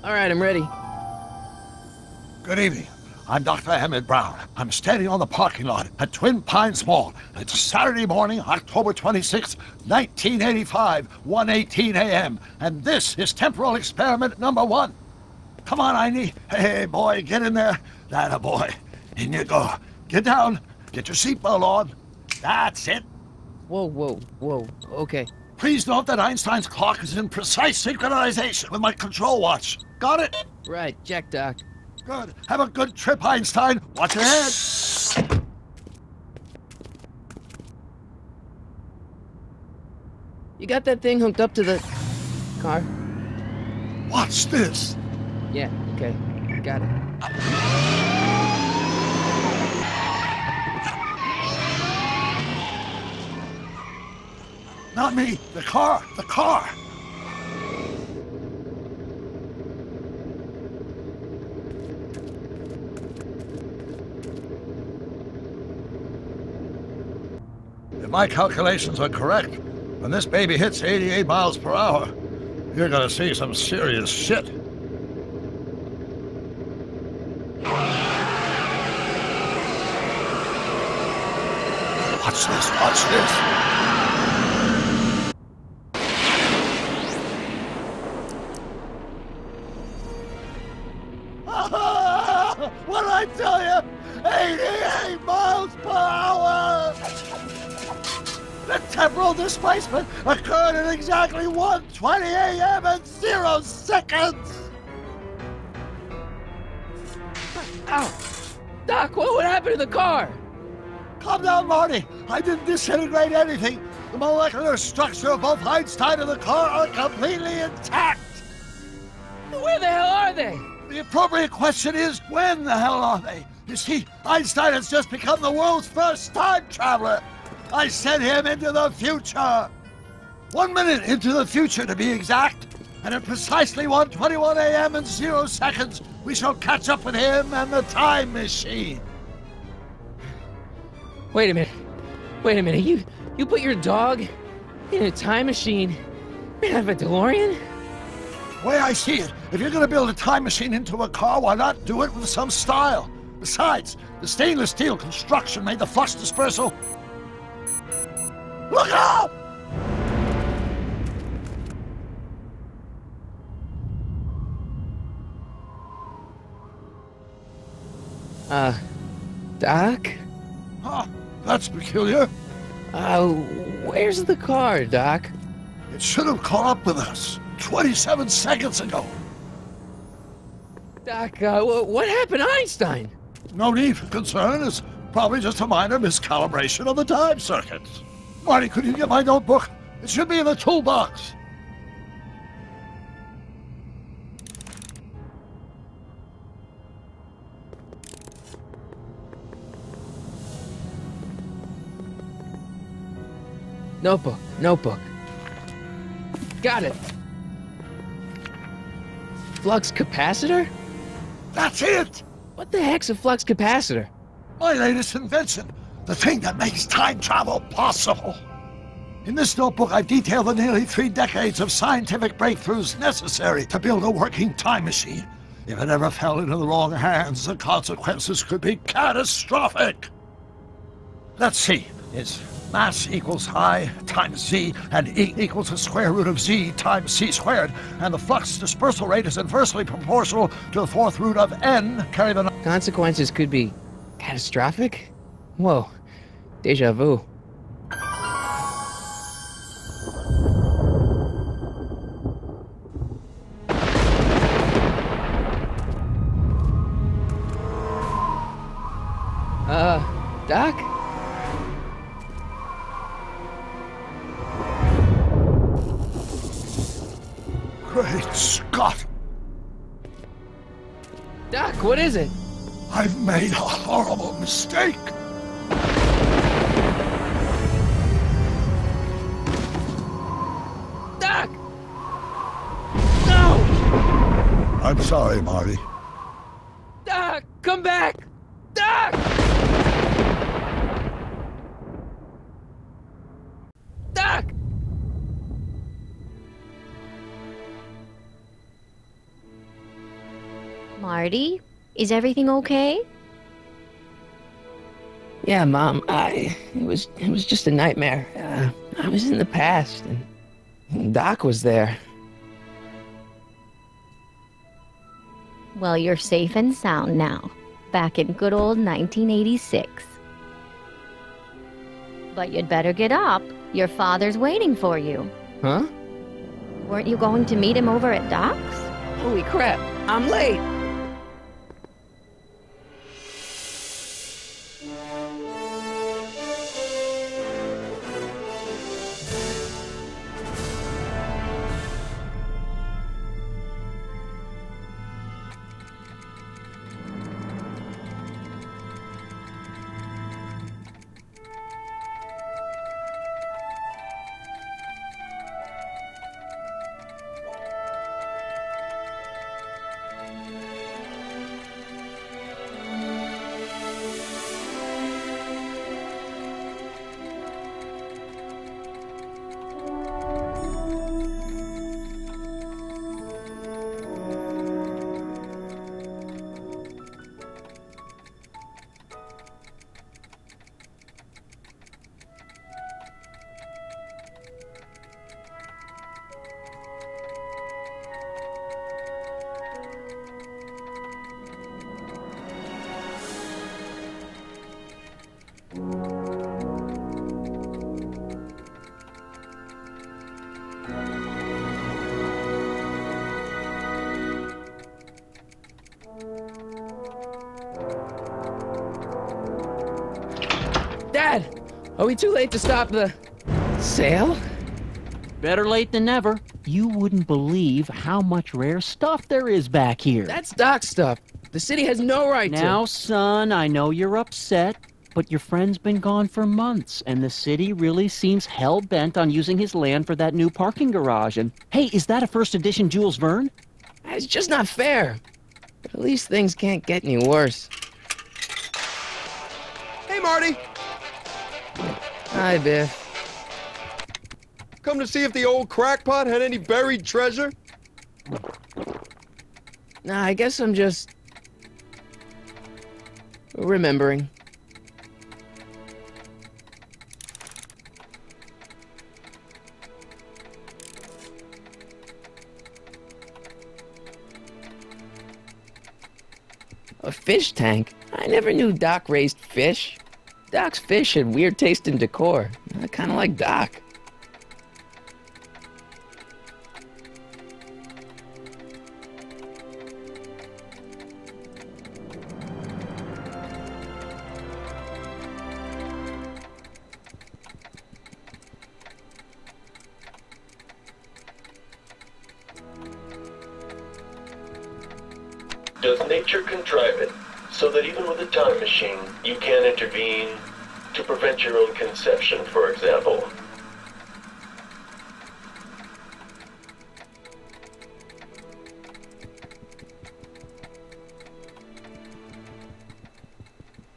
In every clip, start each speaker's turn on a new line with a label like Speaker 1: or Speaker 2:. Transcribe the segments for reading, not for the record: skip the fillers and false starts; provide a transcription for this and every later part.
Speaker 1: All right, I'm ready.
Speaker 2: Good evening. I'm Dr. Emmett Brown. I'm standing on the parking lot at Twin Pines Mall. It's Saturday morning, October 26, 1985, 1:18 a.m. And this is temporal experiment number 1. Come on, Einie. Hey, boy, get in there. That a boy. In you go. Get down. Get your seatbelt on. That's it.
Speaker 1: Whoa. Okay.
Speaker 2: Please note that Einstein's clock is in precise synchronization with my control watch. Got it?
Speaker 1: Right, check, Doc.
Speaker 2: Good. Have a good trip, Einstein. Watch your head.
Speaker 1: You got that thing hooked up to the car?
Speaker 2: Watch this.
Speaker 1: Yeah, okay. Got it.
Speaker 2: Not me. The car. The car. If my calculations are correct, when this baby hits 88 miles per hour, you're gonna see some serious shit. Watch this, watch this. What'd I tell you? 88 miles per hour! The temporal displacement occurred at exactly 1:20 a.m. and 0 seconds!
Speaker 1: Ow! Doc, what happened to the car?
Speaker 2: Calm down, Marty. I didn't disintegrate anything. The molecular structure of both Einstein and the car are completely intact.
Speaker 1: Where the hell are they?
Speaker 2: The appropriate question is, when the hell are they? You see, Einstein has just become the world's first time traveler. I sent him into the future. 1 minute into the future, to be exact. And at precisely 1:21 a.m. and 0 seconds, we shall catch up with him and the time machine.
Speaker 1: Wait a minute. You put your dog in a time machine made out of a DeLorean?
Speaker 2: The way I see it, if you're going to build a time machine into a car, why not do it with some style? Besides, the stainless steel construction made the flux dispersal. Look out!
Speaker 1: Doc?
Speaker 2: Huh, that's peculiar.
Speaker 1: Where's the car, Doc?
Speaker 2: It should have caught up with us 27 seconds ago.
Speaker 1: Doc, what happened to Einstein?
Speaker 2: No need for concern. It's probably just a minor miscalibration of the time circuits. Marty, could you get my notebook? It should be in the toolbox.
Speaker 1: Notebook. Got it. Flux capacitor?
Speaker 2: That's it!
Speaker 1: What the heck's a flux capacitor?
Speaker 2: My latest invention. The thing that makes time travel possible. In this notebook, I've detailed the nearly 3 decades of scientific breakthroughs necessary to build a working time machine. If it ever fell into the wrong hands, the consequences could be catastrophic. Let's see. It's mass equals I times Z, and E equals the square root of Z times C squared, and the flux dispersal rate is inversely proportional to the 4th root of N, carry the...
Speaker 1: Consequences could be catastrophic? Whoa, deja vu. Doc?
Speaker 2: Great Scott!
Speaker 1: Doc, what is it?
Speaker 2: I've made a horrible mistake!
Speaker 1: Doc! No!
Speaker 2: I'm sorry, Marty.
Speaker 1: Doc, come back! Doc! Doc!
Speaker 3: Marty, is everything okay?
Speaker 1: Yeah, Mom. It was just a nightmare. I was in the past, and Doc was there.
Speaker 3: Well, you're safe and sound now, back in good old 1986. But you'd better get up. Your father's waiting for you.
Speaker 1: Huh?
Speaker 3: Weren't you going to meet him over at Doc's?
Speaker 1: Holy crap! I'm late. Dad, are we too late to stop the sale?
Speaker 4: Better late than never. You wouldn't believe how much rare stuff there is back here.
Speaker 1: That's Doc stuff. The city has no right to.
Speaker 4: Now, son, I know you're upset, but your friend's been gone for months, and the city really seems hell-bent on using his land for that new parking garage. And, hey, is that a first edition Jules Verne?
Speaker 1: It's just not fair. But at least things can't get any worse.
Speaker 5: Hey, Marty!
Speaker 1: Hi, Biff.
Speaker 5: Come to see if the old crackpot had any buried treasure?
Speaker 1: Nah, I guess I'm just remembering. A fish tank? I never knew Doc raised fish. Doc's fish had weird taste and decor. I kinda like Doc.
Speaker 6: Does nature contrive it so that even with a time machine, you can intervene to prevent your own conception, for example?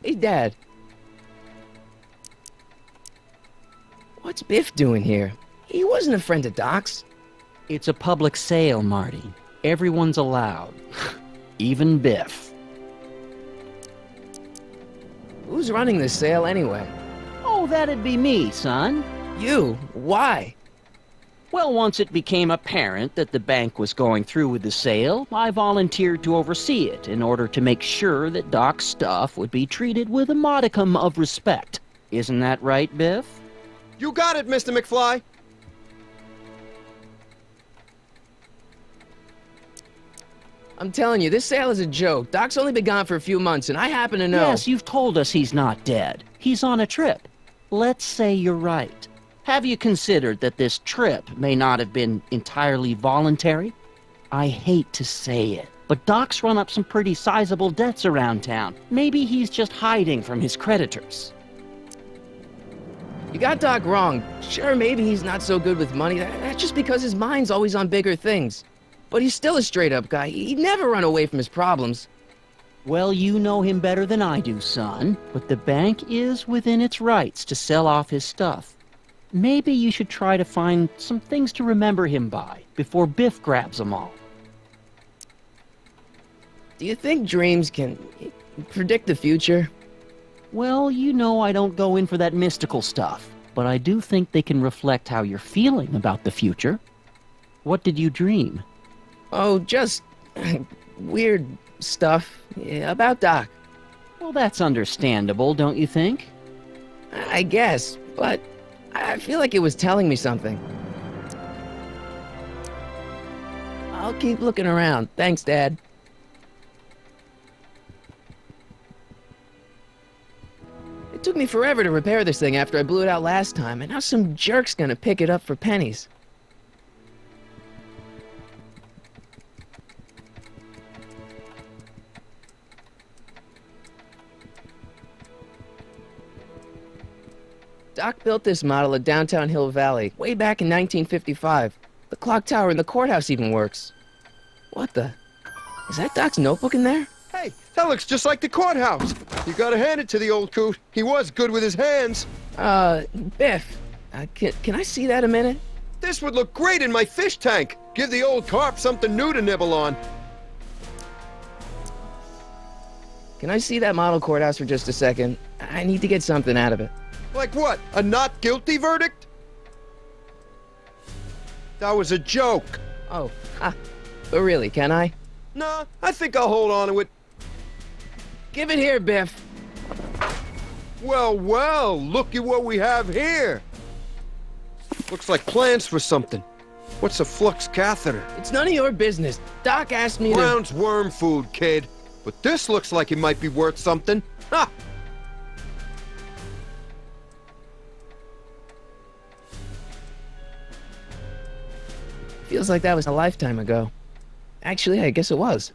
Speaker 1: Hey, Dad. What's Biff doing here? He wasn't a friend of Doc's.
Speaker 4: It's a public sale, Marty. Everyone's allowed. Even Biff.
Speaker 1: Who's running this sale anyway?
Speaker 4: Oh, that'd be me, son.
Speaker 1: You? Why?
Speaker 4: Well, once it became apparent that the bank was going through with the sale, I volunteered to oversee it in order to make sure that Doc's stuff would be treated with a modicum of respect. Isn't that right, Biff?
Speaker 5: You got it, Mr. McFly!
Speaker 1: I'm telling you, this sale is a joke. Doc's only been gone for a few months, and I happen to know.
Speaker 4: Yes, you've told us he's not dead. He's on a trip. Let's say you're right. Have you considered that this trip may not have been entirely voluntary? I hate to say it, but Doc's run up some pretty sizable debts around town. Maybe he's just hiding from his creditors.
Speaker 1: You got Doc wrong. Sure, maybe he's not so good with money. That's just because his mind's always on bigger things. But he's still a straight-up guy. He'd never run away from his problems.
Speaker 4: Well, you know him better than I do, son. But the bank is within its rights to sell off his stuff. Maybe you should try to find some things to remember him by before Biff grabs them all.
Speaker 1: Do you think dreams can predict the future?
Speaker 4: Well, you know I don't go in for that mystical stuff, but I do think they can reflect how you're feeling about the future. What did you dream?
Speaker 1: Oh, just weird stuff about Doc.
Speaker 4: Well, that's understandable, don't you think?
Speaker 1: I guess, but I feel like it was telling me something. I'll keep looking around. Thanks, Dad. It took me forever to repair this thing after I blew it out last time, and now some jerk's gonna pick it up for pennies. Doc built this model at downtown Hill Valley way back in 1955. The clock tower in the courthouse even works. What the? Is that Doc's notebook in there?
Speaker 5: Hey, that looks just like the courthouse. You gotta hand it to the old coot. He was good with his hands.
Speaker 1: Biff, can I see that a minute?
Speaker 5: This would look great in my fish tank. Give the old carp something new to nibble on.
Speaker 1: Can I see that model courthouse for just a second? I need to get something out of it.
Speaker 5: Like what? A not guilty verdict? That was a joke.
Speaker 1: Oh, but really, can I?
Speaker 5: Nah, I think I'll hold on to it.
Speaker 1: Give it here, Biff.
Speaker 5: Well, well, look at what we have here. Looks like plans for something. What's a flux catheter?
Speaker 1: It's none of your business. Doc asked me to...
Speaker 5: Brown's worm food, kid. But this looks like it might be worth something. Ha!
Speaker 1: Feels like that was a lifetime ago. Actually, I guess it was.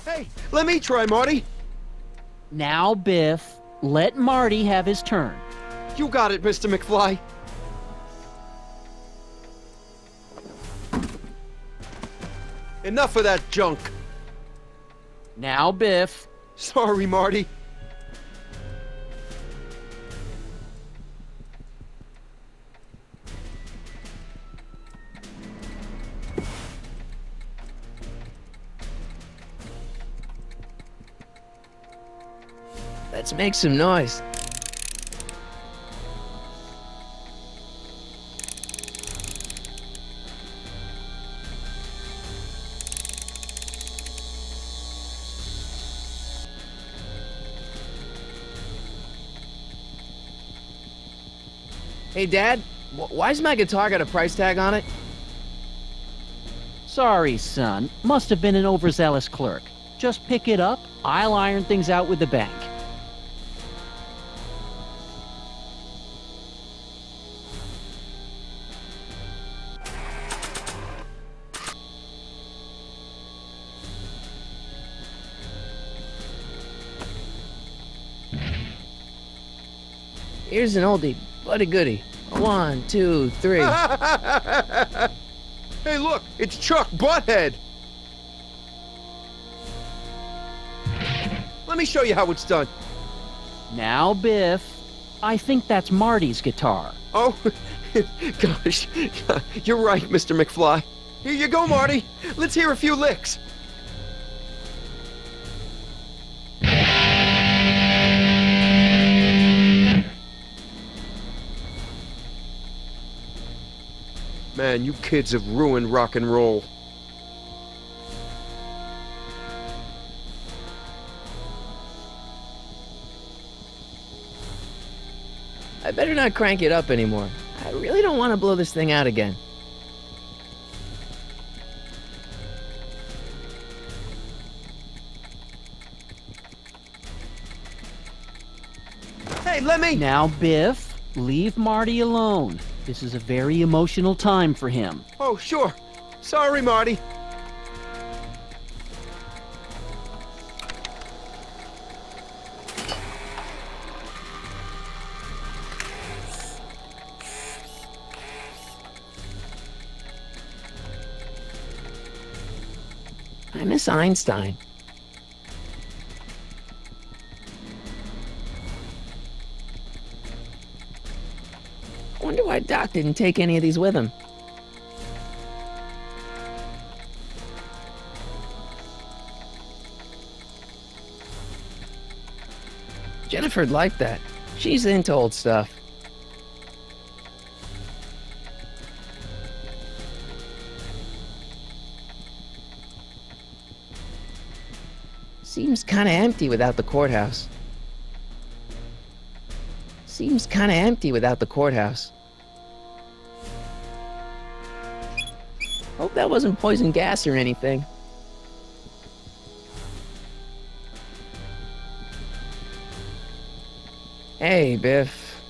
Speaker 5: Hey, let me try, Marty.
Speaker 4: Now, Biff, let Marty have his turn.
Speaker 5: You got it, Mr. McFly. Enough of that junk.
Speaker 4: Now, Biff.
Speaker 5: Sorry, Marty.
Speaker 1: Let's make some noise. Hey, Dad, why's my guitar got a price tag on it?
Speaker 4: Sorry, son. Must have been an overzealous clerk. Just pick it up. I'll iron things out with the bank.
Speaker 1: Here's an oldie, but a goodie. 1, 2, 3.
Speaker 5: Hey, look, it's Chuck Butthead. Let me show you how it's done.
Speaker 4: Now, Biff. I think that's Marty's guitar.
Speaker 5: Oh, gosh. You're right, Mr. McFly. Here you go, Marty. Let's hear a few licks. Man, you kids have ruined rock and roll.
Speaker 1: I better not crank it up anymore. I really don't want to blow this thing out again.
Speaker 5: Hey, let me...
Speaker 4: Now, Biff, leave Marty alone. This is a very emotional time for him.
Speaker 5: Oh, sure. Sorry, Marty.
Speaker 1: I miss Einstein. I wonder why Doc didn't take any of these with him. Jennifer'd like that. She's into old stuff. Seems kinda empty without the courthouse. Seems kinda empty without the courthouse. Hope that wasn't poison gas or anything. Hey, Biff.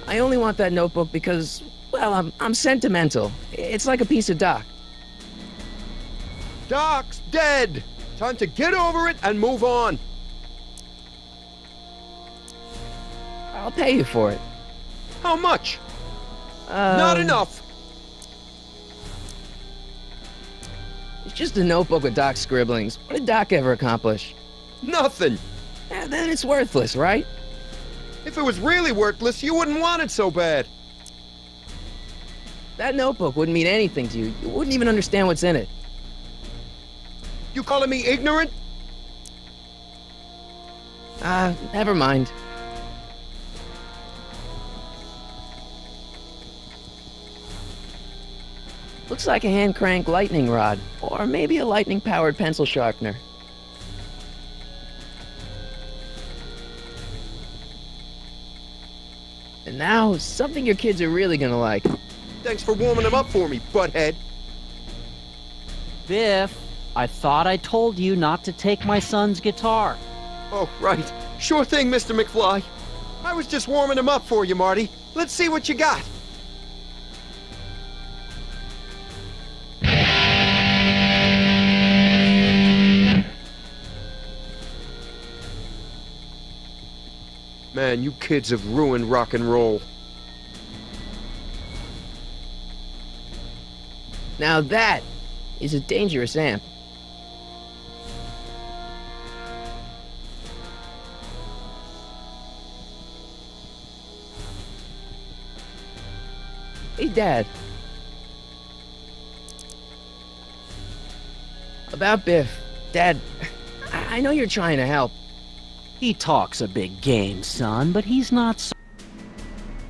Speaker 1: I only want that notebook because, well, I'm sentimental. It's like a piece of Doc.
Speaker 5: Doc's dead! Time to get over it and move on.
Speaker 1: I'll pay you for it.
Speaker 5: How much? Not enough!
Speaker 1: It's just a notebook with Doc's scribblings. What did Doc ever accomplish?
Speaker 5: Nothing!
Speaker 1: Then it's worthless, right?
Speaker 5: If it was really worthless, you wouldn't want it so bad.
Speaker 1: That notebook wouldn't mean anything to you. You wouldn't even understand what's in it.
Speaker 5: You calling me ignorant?
Speaker 1: Never mind. Looks like a hand-crank lightning rod, or maybe a lightning-powered pencil sharpener. And now, something your kids are really gonna like.
Speaker 5: Thanks for warming them up for me, butthead.
Speaker 4: Biff, I thought I told you not to take my son's guitar.
Speaker 5: Oh, right. Sure thing, Mr. McFly. I was just warming him up for you, Marty. Let's see what you got. Man, you kids have ruined rock and roll.
Speaker 1: Now that is a dangerous amp. Hey, Dad. About Biff. Dad, I know you're trying to help.
Speaker 4: He talks a big game, son, but he's not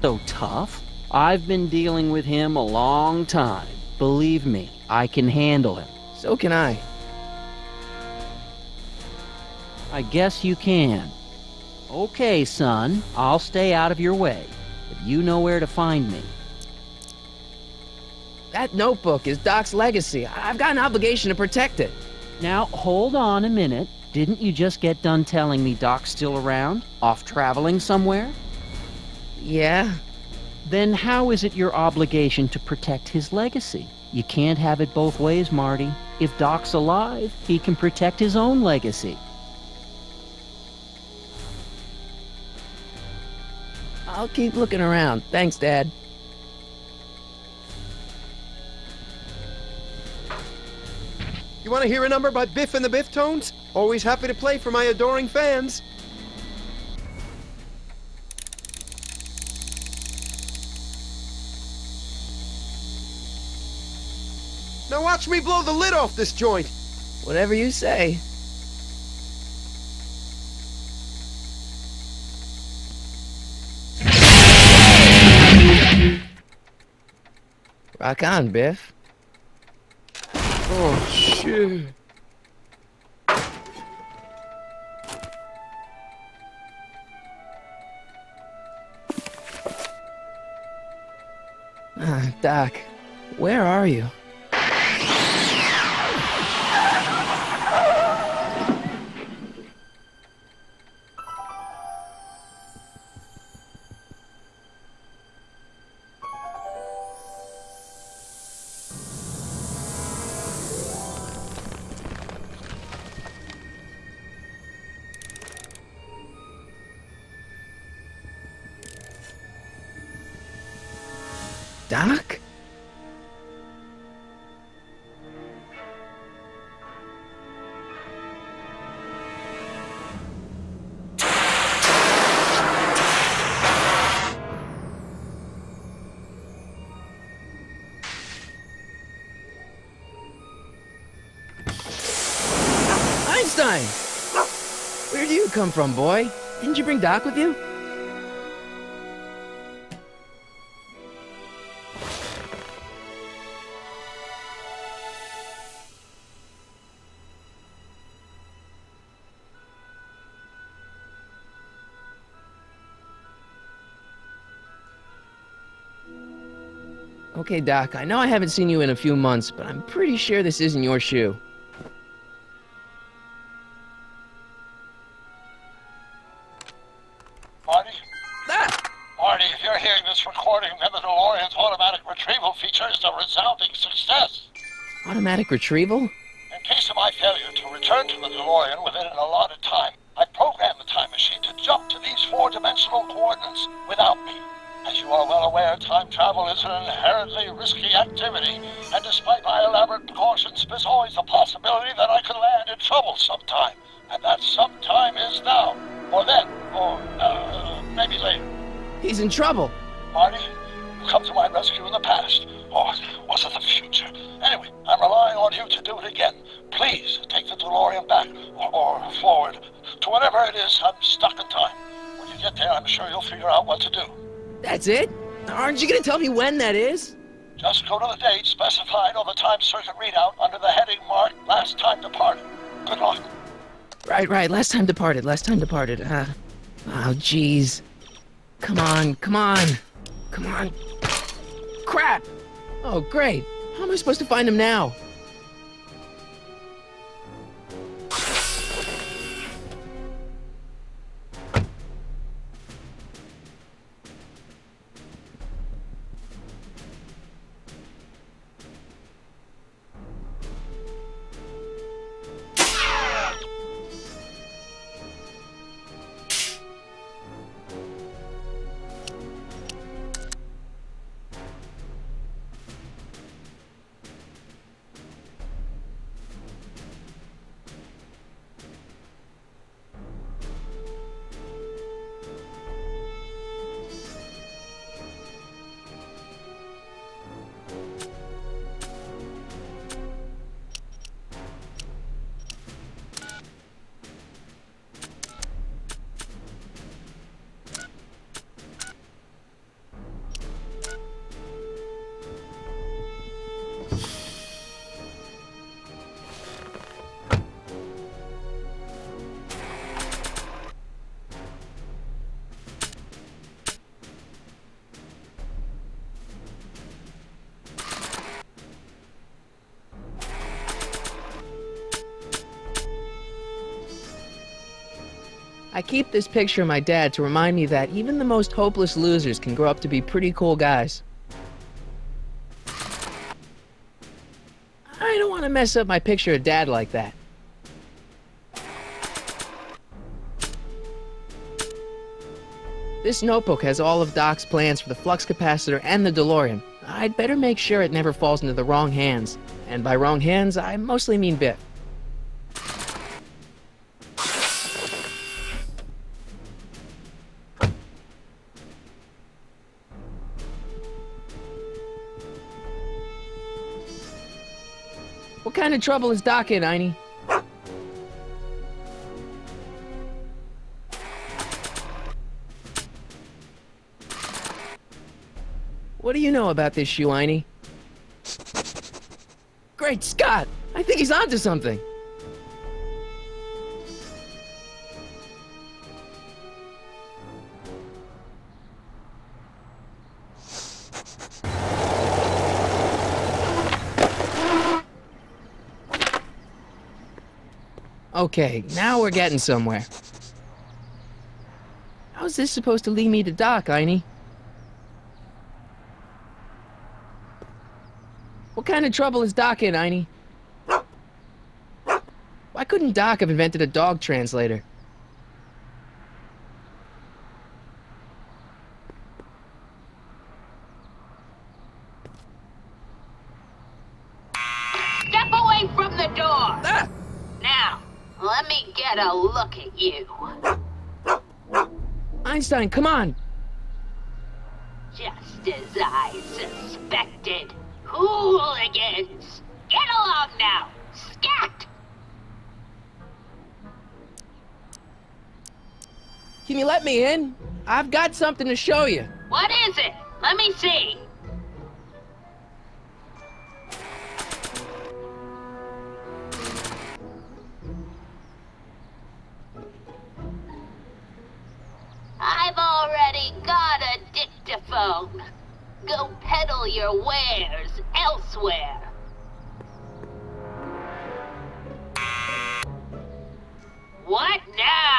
Speaker 4: so tough. I've been dealing with him a long time. Believe me, I can handle him.
Speaker 1: So can I.
Speaker 4: I guess you can. Okay, son, I'll stay out of your way, but you know where to find me.
Speaker 1: That notebook is Doc's legacy. I've got an obligation to protect it.
Speaker 4: Now, hold on a minute. Didn't you just get done telling me Doc's still around? Off traveling somewhere?
Speaker 1: Yeah?
Speaker 4: Then how is it your obligation to protect his legacy? You can't have it both ways, Marty. If Doc's alive, he can protect his own legacy.
Speaker 1: I'll keep looking around. Thanks, Dad.
Speaker 5: You want to hear a number by Biff and the Biff-Tones? Always happy to play for my adoring fans. Now watch me blow the lid off this joint.
Speaker 1: Whatever you say. Rock on, Biff.
Speaker 5: Oh, shit.
Speaker 1: Doc, where are you? Doc? Einstein! Where'd you come from, boy? Didn't you bring Doc with you? Okay, Doc, I know I haven't seen you in a few months, but I'm pretty sure this isn't your shoe.
Speaker 2: Marty?
Speaker 1: Ah!
Speaker 2: Marty, if you're hearing this recording, then the DeLorean's automatic retrieval feature is a resounding success.
Speaker 1: Automatic retrieval?
Speaker 2: In case of my failure to return to the DeLorean within an allotted time, I programmed the time machine to jump to these four-dimensional coordinates without me. As you are well aware, time travel is an inherently risky activity, and despite my elaborate precautions, there's always a possibility that I could land in trouble sometime. And that sometime is now, or then, or maybe later.
Speaker 1: He's in trouble.
Speaker 2: Marty, you come to my rescue in the past, or was it the future? Anyway, I'm relying on you to do it again. Please, take the DeLorean back, or forward, to whenever it is I'm stuck in time. When you get there, I'm sure you'll figure out what to do.
Speaker 1: That's it? Aren't you gonna tell me when that is?
Speaker 2: Just go to the date specified on the time circuit readout under the heading marked Last Time Departed. Good luck.
Speaker 1: Right, last time departed. Oh, jeez. Come on. Crap! Oh, great. How am I supposed to find him now? I keep this picture of my dad to remind me that even the most hopeless losers can grow up to be pretty cool guys. I don't want to mess up my picture of Dad like that. This notebook has all of Doc's plans for the flux capacitor and the DeLorean. I'd better make sure it never falls into the wrong hands. And by wrong hands, I mostly mean Biff. What kind of trouble is Doc in, Einie? What do you know about this shoe, Einie? Great Scott! I think he's onto something! Okay, now we're getting somewhere. How's this supposed to lead me to Doc, Einie? What kind of trouble is Doc in, Einie? Why couldn't Doc have invented a dog translator?
Speaker 7: Step away from the door!
Speaker 1: Ah!
Speaker 7: Now, let me get a look at you.
Speaker 1: Einstein, come on!
Speaker 7: Just as I suspected. Hooligans! Get along now! Scat!
Speaker 1: Can you let me in? I've got something to show you.
Speaker 7: What is it? Let me see. I've already got a dictaphone. Go peddle your wares elsewhere. What now?